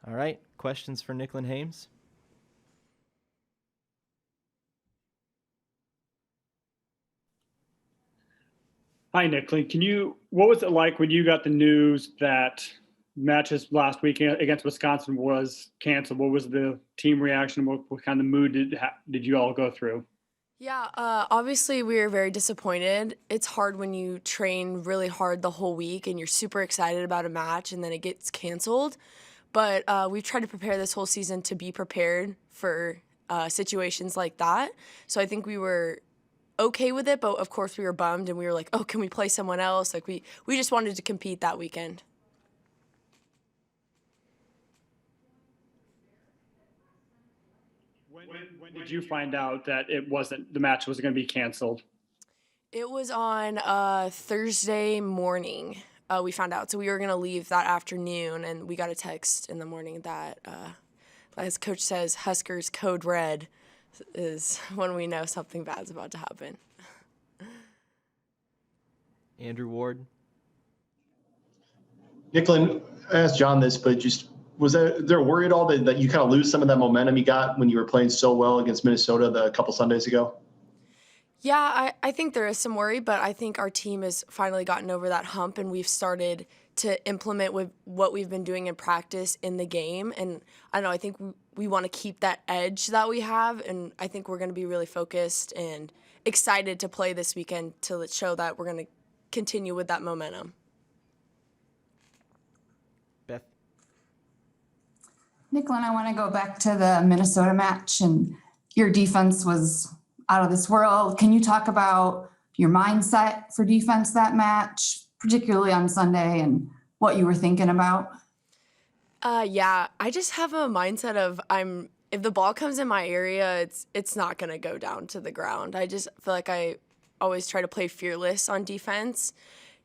All right, questions for Nicklin Hames? Hi, Nicklin. What was it like when you got the news that matches last week against Wisconsin was canceled? What was the team reaction? What kind of mood did you all go through? Yeah, obviously we were very disappointed. It's hard when you train really hard the whole week and you're super excited about a match and then it gets canceled. But we've tried to prepare this whole season to be prepared for situations like that. So I think we were okay with it, but of course we were bummed and we were like, oh, can we play someone else? Like we just wanted to compete that weekend. When did you find out that the match was going to be canceled? It was on Thursday morning. We found out, so we were gonna leave that afternoon, and we got a text in the morning that, as coach says, Huskers code red is when we know something bad's about to happen. Andrew Ward? Nicklin, I asked John this, but just was there a worry at all that you kind of lose some of that momentum you got when you were playing so well against Minnesota a couple Sundays ago? Yeah, I think there is some worry, but I think our team has finally gotten over that hump and we've started to implement with what we've been doing in practice in the game. And I don't know, I think we want to keep that edge that we have. And I think we're going to be really focused and excited to play this weekend to show that we're going to continue with that momentum. Beth? Nicklin, I want to go back to the Minnesota match, and your defense was out of this world. Can you talk about your mindset for defense that match, particularly on Sunday, and what you were thinking about? Yeah, I just have a mindset of if the ball comes in my area, it's not gonna go down to the ground. I just feel like I always try to play fearless on defense,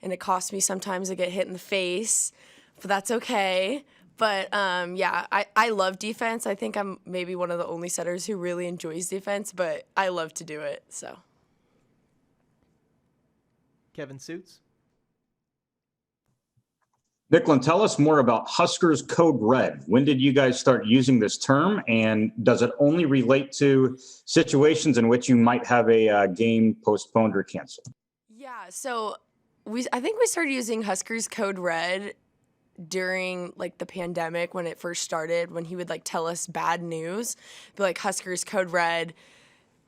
and it costs me sometimes to get hit in the face, but that's okay. But yeah, I love defense. I think I'm maybe one of the only setters who really enjoys defense, but I love to do it. So Kevin Suits? Nicklin, tell us more about Huskers Code Red. When did you guys start using this term, and does it only relate to situations in which you might have a game postponed or canceled? yeah, so I think we started using Huskers Code Red during like the pandemic when it first started, when he would like tell us bad news, be like Huskers Code Red,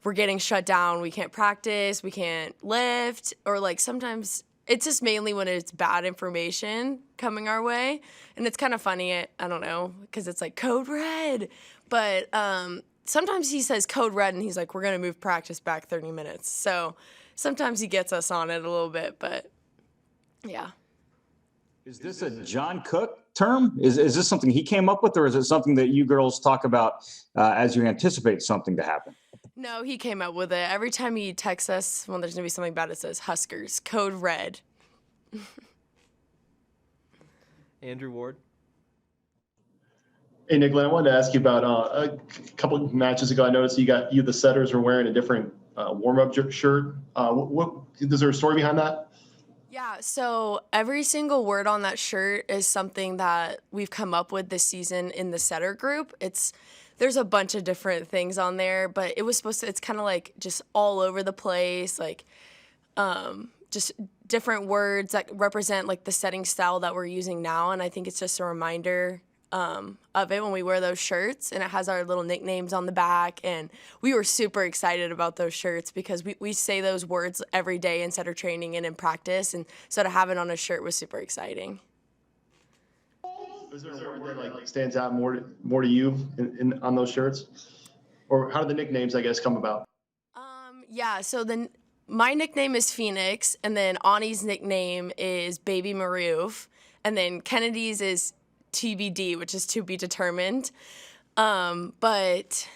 we're getting shut down, we can't practice, we can't lift, or like sometimes it's just mainly when it's bad information coming our way. And it's kind of funny, I don't know, because it's like Code Red. But sometimes he says Code Red and he's like, we're going to move practice back 30 minutes. So sometimes he gets us on it a little bit, but yeah. Is this a John Cook term? Is this something he came up with, or is it something that you girls talk about as you anticipate something to happen? No, he came up with it. Every time he texts us when there's going to be something bad, it says Huskers, Code Red. Andrew Ward? Hey, Nicklin, I wanted to ask you about a couple of matches ago. I noticed the setters were wearing a different warm-up shirt. Is there a story behind that? Yeah, so every single word on that shirt is something that we've come up with this season in the setter group. There's a bunch of different things on there, but it's kind of like just all over the place, like just different words that represent like the setting style that we're using now. And I think it's just a reminder of it when we wear those shirts, and it has our little nicknames on the back. And we were super excited about those shirts because we say those words every day in setter training and in practice. And so to have it on a shirt was super exciting. Is there a word that like stands out more to you on those shirts, or how do the nicknames, I guess, come about? Yeah, so my nickname is Phoenix, and then Ani's nickname is Baby Maroof, and then Kennedy's is TBD, which is to be determined. But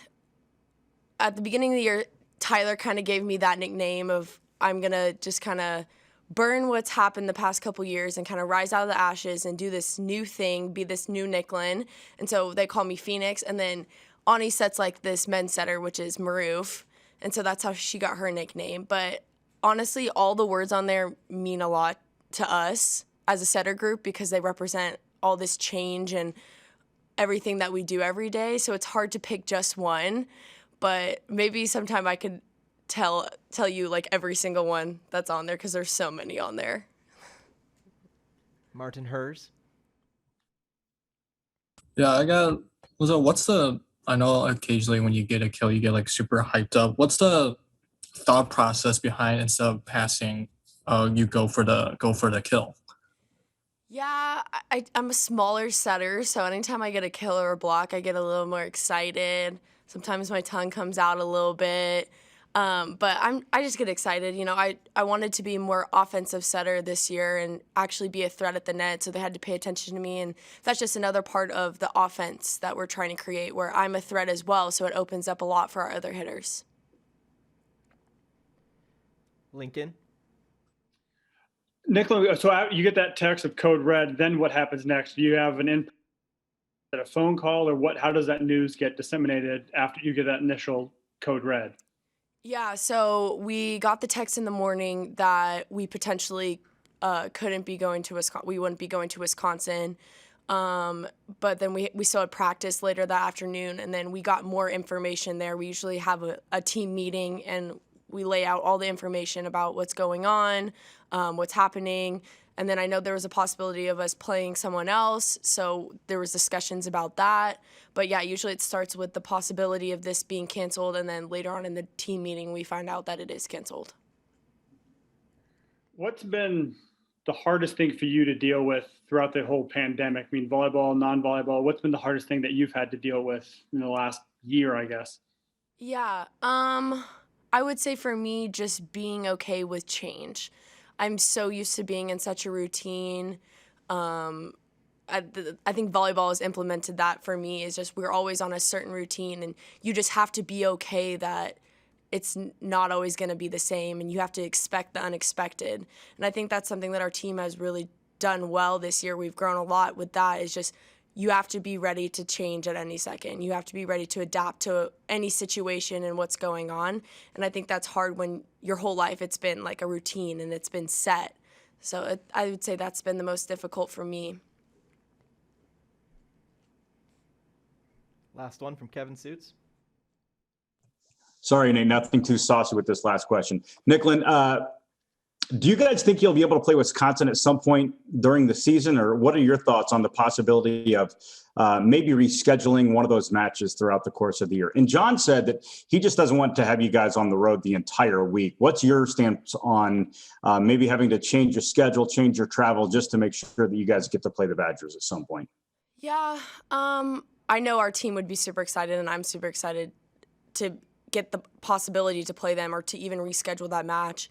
at the beginning of the year, Tyler kind of gave me that nickname of I'm going to just kind of burn what's happened the past couple years and kind of rise out of the ashes and do this new thing, be this new Nicklin. And so they call me Phoenix. And then Ani sets like this men's setter, which is Maroof. And so that's how she got her nickname. But honestly, all the words on there mean a lot to us as a setter group because they represent all this change and everything that we do every day, so it's hard to pick just one. But maybe sometime I could tell you like every single one that's on there, because there's so many on there. Martin Hers. Yeah, I know occasionally when you get a kill, you get like super hyped up. What's the thought process behind instead of passing, you go for the kill? Yeah, I'm a smaller setter, so anytime I get a kill or a block, I get a little more excited. Sometimes my tongue comes out a little bit. But I just get excited. You know, I wanted to be more offensive setter this year and actually be a threat at the net, so they had to pay attention to me. And that's just another part of the offense that we're trying to create, where I'm a threat as well, so it opens up a lot for our other hitters. Lincoln. Nicklin, so you get that text of code red, then what happens next? Do you have a phone call, or what? How does that news get disseminated after you get that initial code red? Yeah, so we got the text in the morning that we potentially couldn't be going to Wisconsin. We wouldn't be going to Wisconsin. But then we still had practice later that afternoon, and then we got more information there. We usually have a team meeting, and we lay out all the information about what's going on, what's happening. And then I know there was a possibility of us playing someone else, so there was discussions about that. But yeah, usually it starts with the possibility of this being canceled, and then later on in the team meeting, we find out that it is canceled. What's been the hardest thing for you to deal with throughout the whole pandemic? I mean, volleyball, non-volleyball, what's been the hardest thing that you've had to deal with in the last year, I guess? Yeah, I would say for me, just being okay with change. I'm so used to being in such a routine. I think volleyball has implemented that for me. Is just we're always on a certain routine, and you just have to be okay that it's not always going to be the same, and you have to expect the unexpected. And I think that's something that our team has really done well this year. We've grown a lot with that. Is just you have to be ready to change at any second. You have to be ready to adapt to any situation and what's going on. And I think that's hard when your whole life it's been like a routine and it's been set. So I would say that's been the most difficult for me. Last one from Kevin Suits. Sorry, Nate, nothing too saucy with this last question. Nicklin, do you guys think you'll be able to play Wisconsin at some point during the season, or what are your thoughts on the possibility of maybe rescheduling one of those matches throughout the course of the year? And John said that he just doesn't want to have you guys on the road the entire week. What's your stance on maybe having to change your schedule, change your travel, just to make sure that you guys get to play the Badgers at some point? Yeah, I know our team would be super excited, and I'm super excited to get the possibility to play them or to even reschedule that match.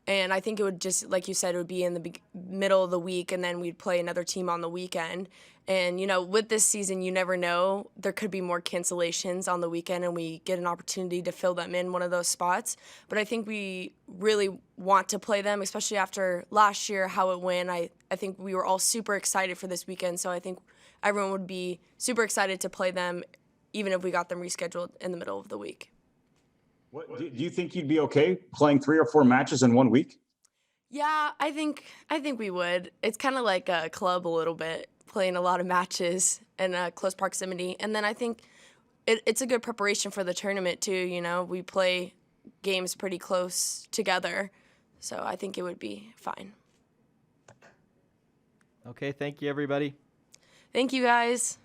And I think it would just, like you said, it would be in the middle of the week, and then we'd play another team on the weekend. And, you know, with this season, you never know. There could be more cancellations on the weekend, and we get an opportunity to fill them in one of those spots. But I think we really want to play them, especially after last year, how it went. I think we were all super excited for this weekend, so I think everyone would be super excited to play them, even if we got them rescheduled in the middle of the week. Do you think you'd be okay playing 3 or 4 matches in 1 week? Yeah, I think we would. It's kind of like a club a little bit, playing a lot of matches in close proximity. And then I think it's a good preparation for the tournament too. You know, we play games pretty close together, so I think it would be fine. Okay, thank you, everybody. Thank you, guys.